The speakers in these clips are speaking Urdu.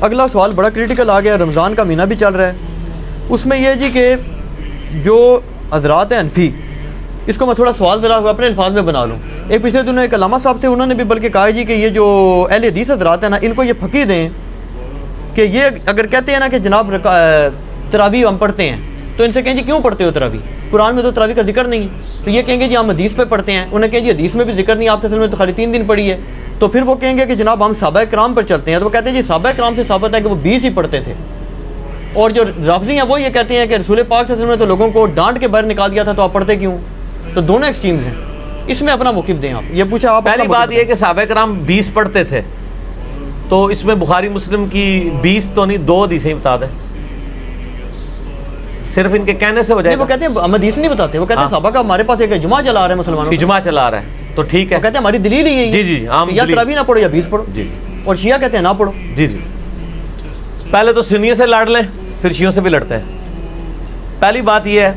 اگلا سوال بڑا کریٹیکل آ گیا، رمضان کا مہینہ بھی چل رہا ہے، اس میں یہ جی کہ جو حضرات ہیں حنفی، اس کو میں تھوڑا سوال ذرا اپنے الفاظ میں بنا لوں. ایک پچھلے دنوں ایک علامہ صاحب تھے، انہوں نے بھی بلکہ کہا جی کہ یہ جو اہل حدیث حضرات ہیں نا، ان کو یہ پھکی دیں کہ یہ اگر کہتے ہیں نا کہ جناب تراویح ہم پڑھتے ہیں، تو ان سے کہیں جی کیوں پڑھتے ہو تراویح؟ قرآن میں تو تراویح کا ذکر نہیں ہے. تو یہ کہیں گے جی ہم حدیث پہ پڑھتے ہیں. انہیں کہیں جی حدیث میں بھی ذکر نہیں، آپ نے تو خالی 3 دن پڑھی ہے. تو پھر وہ کہیں گے کہ جناب ہم صحابہ کرام پر چلتے ہیں. تو وہ کہتے ہیں جی صحابہ کرام سے ثابت ہے کہ وہ 20 ہی پڑھتے تھے. اور جو رافضی ہیں وہ یہ کہتے ہیں کہ رسول پاک صلی اللہ علیہ وسلم نے تو لوگوں کو ڈانٹ کے باہر نکال دیا تھا، تو آپ پڑھتے کیوں؟ تو دونوں ایکسٹریمز ہیں، اس میں اپنا موقف دیں. آپ یہ پوچھا، آپ پہلی بات یہ کہ صحابہ کرام 20 پڑھتے تھے، تو اس میں بخاری مسلم کی 20 تو نہیں 2 حدیثیں بتا دیں، صرف ان کے کہنے سے ہو جائے گا. وہ کہتے ہیں ہم حدیث نہیں بتاتے، وہ کہتے ہیں صحابہ کا ہمارے پاس ایک اجماع چلا رہا ہے مسلمانوں کا، اجماع چلا رہا ہے تو ٹھیک ہے. وہ کہتے ہیں ہماری دلیل ہی یہی ہے جی جی عام یا تراویح نہ پڑھو یا 20 پڑھو. جی اور شیعہ کہتے ہیں نہ پڑھو. جی جی پہلے تو سنیوں سے لڑ لیں، پھر شیعوں سے بھی لڑتے ہیں. پہلی بات یہ ہے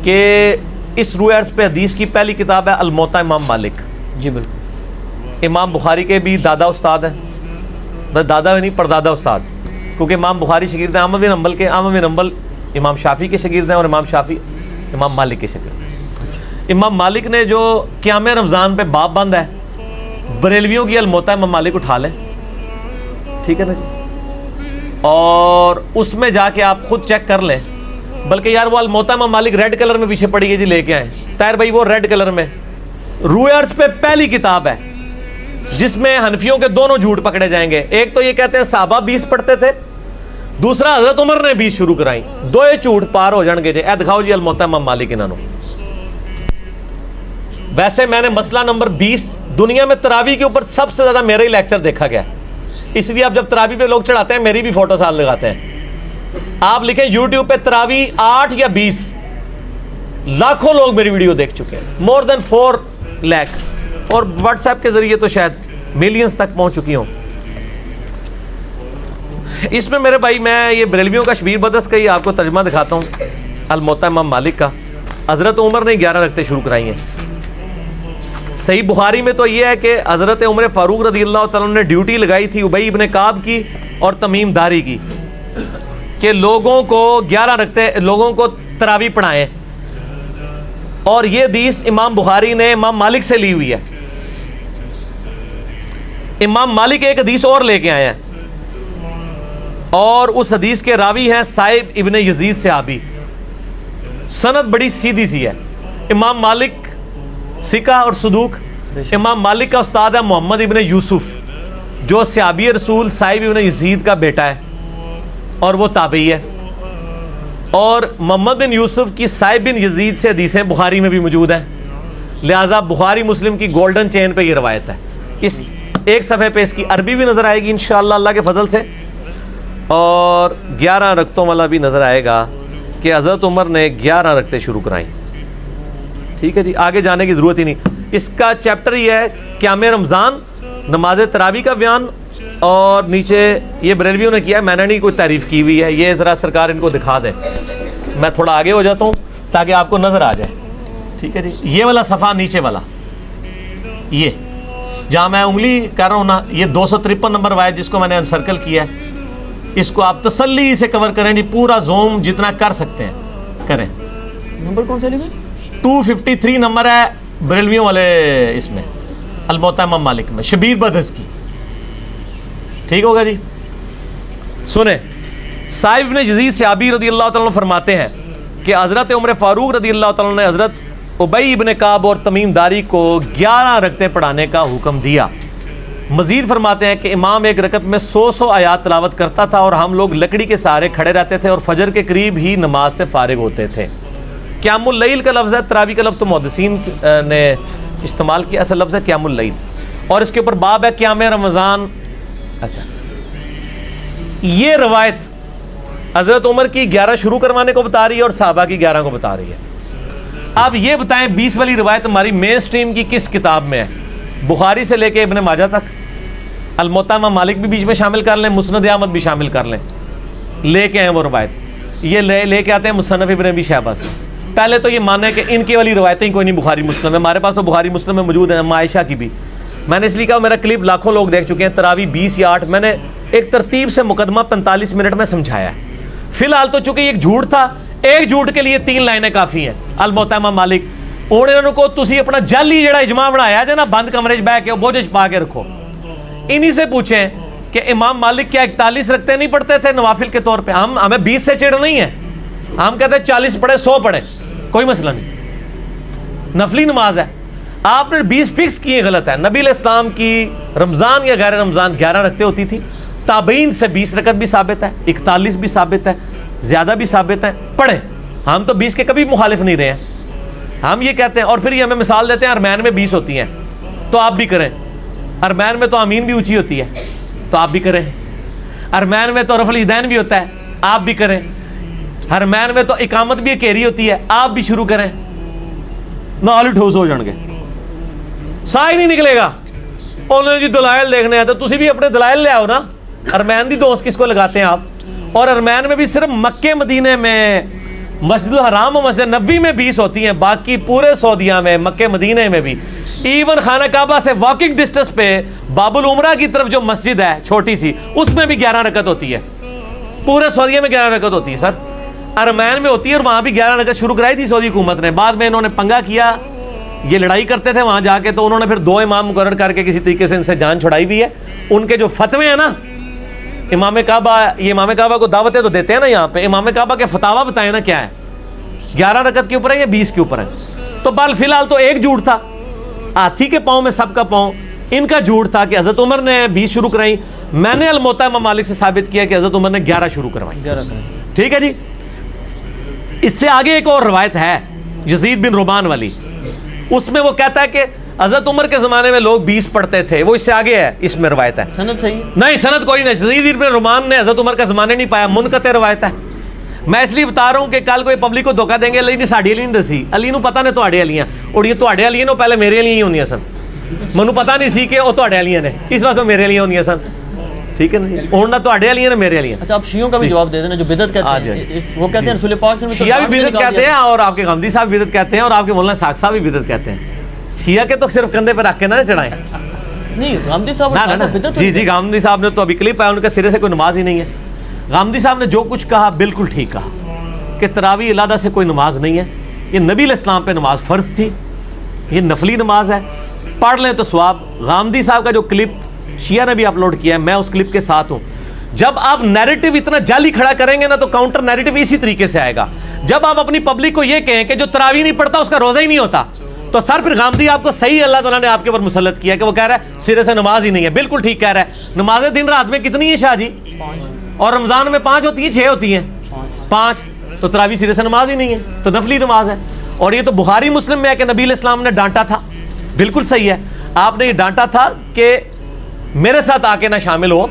کہ اس روح عرض پہ حدیث کی پہلی کتاب ہے الموطا امام مالک. جی بالکل. امام بخاری کے بھی دادا استاد ہیں، دادا نہیں پردادا استاد، کیونکہ امام بخاری شاگرد ہیں احمد بن حنبل کے. احمد بن حنبل امام شافعی کے شاگرد ہیں، اور امام شافعی امام مالک کے شاگرد ہیں. امام مالک نے جو قیام رمضان پہ باب بند ہے، بریلویوں کی الموطا امام مالک اٹھا لیں، ٹھیک ہے نا جی، اور اس میں جا کے آپ خود چیک کر لیں. بلکہ یار وہ الموطا امام مالک ریڈ کلر میں پیچھے پڑی ہے جی، لے کے آئیں طاہر بھائی، وہ ریڈ کلر میں روح عرض پہ پہلی کتاب ہے جس میں حنفیوں کے دونوں جھوٹ پکڑے جائیں گے. ایک تو یہ کہتے ہیں صحابہ 20 پڑھتے تھے، دوسرا حضرت عمر نے 20 شروع کرائیں. دو جھوٹ پار ہو جان گے جی. اے دکھاؤ جی الموطا امام مالک انہوں. ویسے میں نے مسئلہ نمبر 20 دنیا میں تراویح کے اوپر سب سے زیادہ میرا ہی لیکچر دیکھا گیا، اس لیے اب جب تراویح پہ لوگ چڑھاتے ہیں میری بھی فوٹو ساتھ لگاتے ہیں. آپ لکھیں یوٹیوب پہ تراویح 8 یا 20، لاکھوں لوگ میری ویڈیو دیکھ چکے ہیں، مور دین 4 لاکھ، اور واٹس ایپ کے ذریعے تو شاید ملینز تک پہنچ چکی ہوں. اس میں میرے بھائی میں یہ بریلویوں کا شبیر بدس کا ہی آپ کو ترجمہ دکھاتا ہوں الموطا امام مالک کا. حضرت عمر نے 11 رکعتیں شروع کرائی ہیں. صحیح بخاری میں تو یہ ہے کہ حضرت عمر فاروق رضی اللہ تعالیٰ نے ڈیوٹی لگائی تھی ابی ابن کعب کی اور تمیم داری کی کہ لوگوں کو 11 رکعتیں لوگوں کو تراویح پڑھائیں. اور یہ حدیث امام بخاری نے امام مالک سے لی ہوئی ہے. امام مالک ایک حدیث اور لے کے آئے ہیں، اور اس حدیث کے راوی ہیں صائب ابن یزید صحابی. سند بڑی سیدھی سی ہے. امام مالک ثقہ اور صدوق. امام مالک کا استاد ہے محمد ابن یوسف، جو صحابی رسول صائب ابن یزید کا بیٹا ہے اور وہ تابعی ہے. اور محمد بن یوسف کی صائب بن یزید سے حدیثیں بخاری میں بھی موجود ہیں، لہٰذا بخاری مسلم کی گولڈن چین پہ یہ روایت ہے. اس ایک صفحے پہ اس کی عربی بھی نظر آئے گی انشاءاللہ اللہ کے فضل سے، اور 11 رکعتوں والا بھی نظر آئے گا کہ حضرت عمر نے 11 رکعتیں شروع کرائیں. ٹھیک ہے جی، آگے جانے کی ضرورت ہی نہیں. اس کا چیپٹر یہ ہے قیام رمضان، نماز تراویح کا بیان، اور نیچے یہ بریلویوں نے کیا ہے، میں نے نہیں کوئی تعریف کی ہوئی ہے. یہ ذرا سرکار ان کو دکھا دیں. میں تھوڑا آگے ہو جاتا ہوں تاکہ آپ کو نظر آ جائے. ٹھیک ہے جی، یہ والا صفحہ نیچے والا، یہ جہاں میں انگلی کر رہا ہوں نا، یہ 253 نمبر روایت جس کو میں نے انسرکل کیا ہے، اس کو آپ تسلی سے کور کریں جی، پورا زوم جتنا کر سکتے ہیں کریں. نمبر کون سا لکھا؟ 253 نمبر ہے بریلویوں والے اس میں الموطا امام مالک میں شبیر بدس کی. ٹھیک ہوگا جی. سنیں، صائب ابن یزید صحابی رضی اللہ تعالیٰ عنہ فرماتے ہیں کہ حضرت عمر فاروق رضی اللہ تعالیٰ عنہ نے حضرت ابی ابن کعب اور تمیم داری کو 11 رکعتیں پڑھانے کا حکم دیا. مزید فرماتے ہیں کہ امام ایک رکعت میں 100 آیات تلاوت کرتا تھا، اور ہم لوگ لکڑی کے سہارے کھڑے رہتے تھے اور فجر کے قریب ہی نماز سے فارغ ہوتے تھے. قیام اللیل کا لفظ ہے، تراویح کا لفظ تو محدثین نے استعمال کیا، اصل لفظ ہے قیام اللیل، اور اس کے اوپر باب ہے قیام رمضان. اچھا، یہ روایت حضرت عمر کی 11 شروع کروانے کو بتا رہی ہے اور صحابہ کی 11 کو بتا رہی ہے. اب یہ بتائیں 20 والی روایت ہماری مین سٹریم کی کس کتاب میں ہے؟ بخاری سے لے کے ابن ماجہ تک. الموطا امام مالک بھی بیچ میں شامل کر لیں، مسند احمد بھی شامل کر لیں. لے کے ہیں وہ روایت، یہ لے کے آتے ہیں مصنف ابن ابی شیبہ سے. پہلے تو یہ مانے کہ ان کی والی روایتیں کوئی نہیں بخاری مسلم میں، ہمارے پاس تو بخاری مسلم میں موجود ہیں. عائشہ کی بھی میں نے اس لیے کہا میرا کلپ لاکھوں لوگ دیکھ چکے ہیں, تراوی 20 یا 8, میں نے ایک ترتیب سے مقدمہ 45 منٹ میں سمجھایا ہے. فی الحال تو چونکہ ایک جھوٹ تھا, ایک جھوٹ کے لیے 3 لائنیں کافی ہیں. الموتا امام مالک انہوں کو تسی اپنا جعلی جڑا اجماع بنایا جے نا, بند کمرے بہ کے بوجھ پا کے رکھو. انہی سے پوچھیں کہ امام مالک کیا 41 رکھتے نہیں پڑھتے تھے نوافل کے طور پہ؟ ہمیں 20 سے چڑھ نہیں ہے, ہم کہتے ہیں 40 پڑھے 100 پڑھے, کوئی مسئلہ نہیں, نفلی نماز ہے. آپ نے 20 فکس کیے, غلط ہے. نبی علیہ السلام کی رمضان یا غیر رمضان 11 رکھتے ہوتی تھی, تابعین سے 20 رکعت بھی ثابت ہے, 41 بھی ثابت ہے, زیادہ بھی ثابت ہے, پڑھیں. ہم تو 20 کے کبھی مخالف نہیں رہے ہیں. ہم یہ کہتے ہیں, اور پھر یہ ہمیں مثال دیتے ہیں ارمین میں 20 ہوتی ہیں تو آپ بھی کریں, ارمین میں تو آمین بھی اونچی ہوتی ہے تو آپ بھی کریں, ارمین میں تو رفع الیدین بھی ہوتا ہے آپ بھی کریں, ارمین میں تو اقامت بھی اکیری ہوتی ہے آپ بھی شروع کریں. نال ٹھوس ہو جان گے, سا ہی نہیں نکلے گا. انہوں نے جی دلائل دیکھنے ہیں تو تسی بھی اپنے دلائل لے آؤ نا. ارمین دی دوست کس کو لگاتے ہیں آپ؟ اور ارمین میں بھی صرف مکے مدینے میں, مسجد الحرام و مسجد نبوی میں 20 ہوتی ہیں, باقی پورے سعودیہ میں مکے مدینے میں بھی, ایون خانہ کعبہ سے واکنگ ڈسٹنس پہ باب العمرہ کی طرف جو مسجد ہے چھوٹی سی, اس میں بھی 11 رکعت ہوتی ہے. پورے سعودیہ میں 11 رکعت ہوتی ہے سر, ارمین میں ہوتی ہے, اور وہاں بھی 11 رکعت شروع کرائی تھی سعودی حکومت نے. بعد میں انہوں نے پنگا کیا, یہ لڑائی کرتے تھے وہاں جا کے, تو انہوں نے پھر 2 امام مقرر کر کے کسی طریقے سے ان سے جان چھڑائی بھی ہے. ان کے جو فتوے ہیں نا, امام کعبہ, یہ امام کعبہ کو دعوتیں تو دیتے ہیں نا یہاں پہ, امام کعبہ کے فتاوا بتائیں نا کیا ہے, 11 رکعت کے اوپر ہے یا 20 کے اوپر ہے. تو بال فی الحال تو ایک جھوٹ تھا, ہاتھی کے پاؤں میں سب کا پاؤں. ان کا جھوٹ تھا کہ حضرت عمر نے 20 شروع کرائی, میں نے الموتا امام مالک سے ثابت کیا کہ حضرت عمر نے 11 شروع کروائی. ٹھیک ہے جی. اس سے آگے ایک اور روایت ہے یزید بن رومان والی, اس میں وہ کہتا ہے کہ حضرت عمر کے زمانے میں لوگ 20 پڑھتے تھے, وہ اس سے آگے ہے, اس میں روایت ہے. سند صحیح نہیں, سند کوئی نہیں. یزید بن رومان نے حضرت عمر کا زمانے نہیں پایا, منقطع روایت ہے. میں اس لیے بتا رہا ہوں کہ کل کوئی پبلک کو دھوکہ دیں گے, علی نے ساڑی علی نہیں دسی, علی نو پتہ نے تواڈے علیاں, اور یہ تواڈے علیاں نو پہلے میرے علیاں ہی ہوندیاں سن, منو پتہ نہیں سی کہ وہ تواڈے علیاں نے, اس واسطے میرے علیاں ہوندیاں سن. ٹھیک ہے نا, اور نہ تواڈے علیاں نے میرے علیاں. اچھا, آپ شیعوں کا بھی جواب دے دینا جو بدعت کہتے ہیں. وہ کہتے ہیں رسول پاک صلی اللہ علیہ وسلم شیعہ بھی بدعت کہتے ہیں, اور آپ کے غامدی صاحب بدعت کہتے ہیں, اور آپ کے مولانا ساق صاحب بھی بدعت کہتے ہیں. شیعہ کے تو صرف کندھے پہ رکھ کے نہ چڑھائیں. نہیں, غامدی صاحب جی غامدی صاحب نے تو ابھی کلپ ہے, ان کے سرے سے کوئی نماز ہی نہیں ہے. غامدی صاحب نے جو کچھ کہا بالکل ٹھیک کہا کہ تراویح علیحدہ سے کوئی نماز نہیں ہے, یہ نبی علیہ السلام پہ نماز فرض تھی, یہ نفلی نماز ہے, پڑھ لیں تو ثواب. غامدی صاحب کا جو کلپ شیعہ نے بھی اپلوڈ کیا ہے, میں اس کلپ کے ساتھ ہوں. جب آپ نیریٹو اتنا جعلی کھڑا کریں گے نا تو کاؤنٹر نیریٹو اسی طریقے سے آئے گا. جب آپ اپنی پبلک کو یہ کہیں کہ جو تراویح نہیں پڑھتا اس کا روزہ ہی نہیں ہوتا, تو سر پھر غامدی آپ کو صحیح اللہ تعالیٰ نے آپ کے اوپر مسلط کیا کہ وہ کہہ رہا ہے سرے سے نماز ہی نہیں ہے. بالکل ٹھیک کہہ رہا ہے. نمازیں دن رات میں کتنی ہیں شاہ جی؟ 5, اور رمضان میں 5 ہوتی ہیں 6 ہوتی ہیں 5, تو تراویح سرے سے نماز ہی نہیں ہے, تو نفلی نماز ہے. اور یہ تو بخاری مسلم میں ہے کہ نبی علیہ السلام نے ڈانٹا تھا. بالکل صحیح ہے, آپ نے یہ ڈانٹا تھا کہ میرے ساتھ آ کے نہ شامل ہو,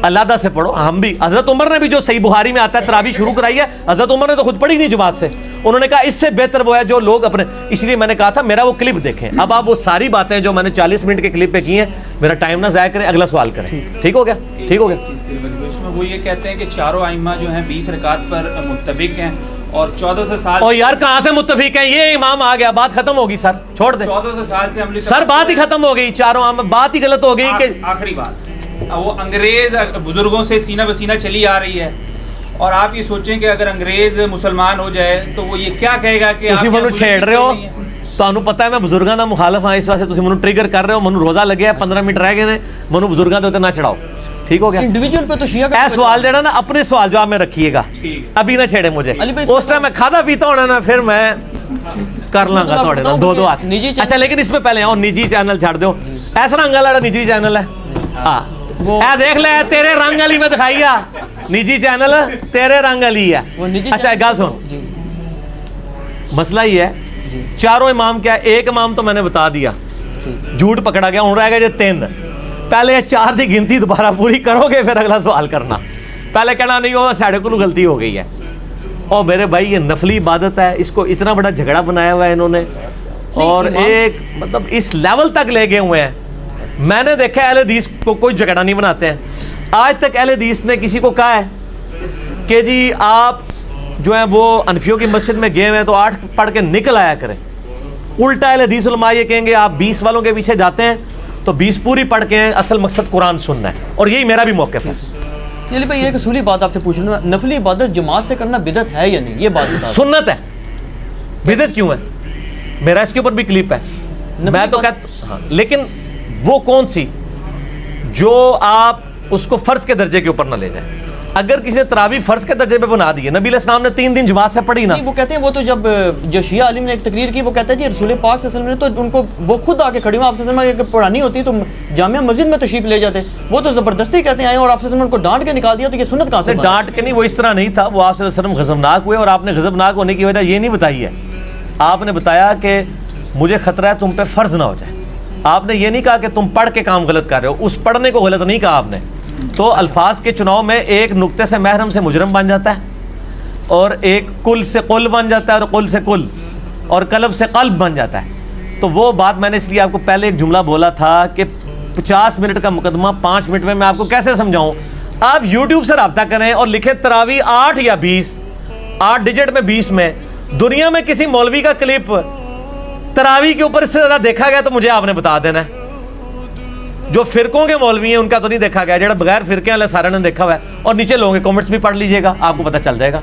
علیحدہ سے پڑھو. ہم بھی, حضرت عمر نے بھی جو صحیح بخاری میں آتا ہے تراویح شروع کرائی ہے, حضرت عمر نے تو خود پڑھی نہیں جماعت سے. انہوں نے کہا اس سے بہتر وہ ہے جو لوگ اپنے, اس لیے میں نے کہا تھا میرا وہ کلپ دیکھیں. اب آپ وہ ساری باتیں جو میں نے 40 منٹ کے کلپ پہ کی ہیں, میرا ٹائم نہ ضائع کریں, اگلا سوال کریں. ٹھیک ہو گیا, ٹھیک ہو گیا. اس میں وہ یہ کہتے ہیں کہ چاروں ائمہ جو ہیں 20 رکعت پر متفق ہیں, اور 1400 سال. اور یار کہاں سے متفق ہیں, یہ امام آ گیا, بات ختم ہوگی سر, چھوڑ دیں. 1400 سال سے عملی سر بات ہی ختم ہو گئی, چاروں بات ہی غلط ہو گئی کہ آخری بات وہ انگریز بزرگوں سے سینہ بسینہ چلی آ رہی ہے. اور آپ یہ سوچیں کہ اگر انگریز مسلمان ہو جائے تو وہ یہ کیا کہے گا کہ تسی منو چھیڑ رہے ہو, تانوں پتہ ہے میں بزرگاں دا مخالف ہاں, اس واسطے تسی منو ٹریگر کر رہے ہو. منو روزہ لگیا ہے, 15 منٹ رہ گئے نے, منو بزرگاں دے اوتے نہ چڑھاؤ. ٹھیک ہو گیا. انڈیویجول پہ تو شیعہ کا اے سوال جڑا نا اپنے سوال جواب میں رکھیے گا, ابھی نہ چھیڑے مجھے. اس ٹائم میں کھادا پیتا ہونا نا, پھر میں کر لوں گا تھوڑے نا 2 ہاتھ. اچھا لیکن اس میں پہلے اور نجی چینل چھاڑ دو, ایسا رنگا والا نجی چینل ہے. ہاں اے دیکھ لے تیرے رنگ والی میں دکھائیا, نجی چینل تیرے رنگ والی ہے. اچھا ایک گل سن, مسئلہ یہ ہے چاروں امام کیا ہے, ایک امام تو میں نے بتا دیا جھوٹ پکڑا گیا, ہوں رہ گیا جو 3. پہلے 4 دی گنتی دوبارہ پوری کرو گے پھر اگلا سوال کرنا. پہلے کہنا نہیں وہ ساڑھے کو غلطی ہو گئی ہے. اور میرے بھائی یہ نفلی عبادت ہے, اس کو اتنا بڑا جھگڑا بنایا ہوا ہے انہوں نے, اور ایک مطلب اس لیول تک لے گئے ہوئے ہیں. میں نے دیکھا اہل حدیث کو کوئی جھگڑا نہیں بناتے ہیں. آج تک اہل حدیث نے کسی کو کہا ہے کہ جی آپ جو ہیں وہ انفیوں کی مسجد میں گئے ہوئے ہیں تو 8 پڑھ کے نکل آیا کریں. الٹا اہل حدیث علماء یہ کہیں گے آپ 20 والوں کے پیچھے جاتے ہیں تو 20 پوری پڑھ کے ہیں، اصل مقصد قرآن سننا ہے، اور یہی میرا بھی موقف ہے۔ چلیے بھائی ایک اصولی بات آپ سے پوچھ لوں، نفلی عبادت جماعت سے کرنا بدعت ہے یا نہیں، یہ بات بتا دیں۔ سنت ہے، بدعت کیوں ہے؟ میرا اس کے اوپر بھی کلپ ہے، میں تو کہتا ہاں، لیکن وہ کون سی جو آپ اس کو فرض کے درجے کے اوپر نہ لے جائیں۔ اگر کسی نے تراویح فرض کے درجے پہ بنا دی ہے، نبی علیہ السلام نے 3 دن جماعت سے پڑھی نا، وہ کہتے ہیں وہ تو جب جو شیعہ عالم نے ایک تقریر کی، وہ کہتا ہے جی رسول پاک صلی اللہ علیہ وسلم نے تو ان کو وہ خود آ کے کھڑی ہوں، آپ صلی اللہ علیہ وسلم اگر پڑھانی ہوتی تو جامعہ مسجد میں تشریف لے جاتے، وہ تو زبردستی کہتے ہیں آئے اور آپ صلی اللہ علیہ وسلم نے ان کو ڈانٹ کے نکال دیا، تو یہ سنت کہاں سے بنا؟ ڈانٹ کے نہیں، وہ اس طرح نہیں تھا، وہ آپ صلی اللہ علیہ وسلم غضبناک ہوئے، اور آپ نے غضبناک ہونے کی وجہ یہ نہیں بتائی ہے، آپ نے بتایا کہ مجھے خطرہ ہے تم پہ فرض نہ ہو جائے، آپ نے یہ نہیں کہا کہ تم پڑھ کے کام غلط کر رہے ہو، اس پڑھنے کو غلط نہیں کہا آپ نے۔ تو الفاظ کے چناؤ میں ایک نقطے سے محرم سے مجرم بن جاتا ہے، اور ایک کل سے قل بن جاتا ہے، اور قل سے کل، اور قلب سے قلب بن جاتا ہے۔ تو وہ بات میں نے اس لیے آپ کو پہلے ایک جملہ بولا تھا کہ 50 منٹ کا مقدمہ 5 منٹ میں آپ کو کیسے سمجھاؤں۔ آپ یوٹیوب سے رابطہ کریں اور لکھیں تراویح 8 یا 20، 8 ڈیجٹ میں 20 میں، دنیا میں کسی مولوی کا کلپ تراویح کے اوپر اس سے زیادہ دیکھا گیا تو مجھے آپ نے بتا دینا ہے۔ جو فرقوں کے مولوی ہیں ان کا تو نہیں دیکھا گیا، جڑا بغیر فرقے والے سارے نے دیکھا ہوا ہے، اور نیچے لوگوں کے کمنٹس بھی پڑھ لیجئے گا، آپ کو پتہ چل جائے گا۔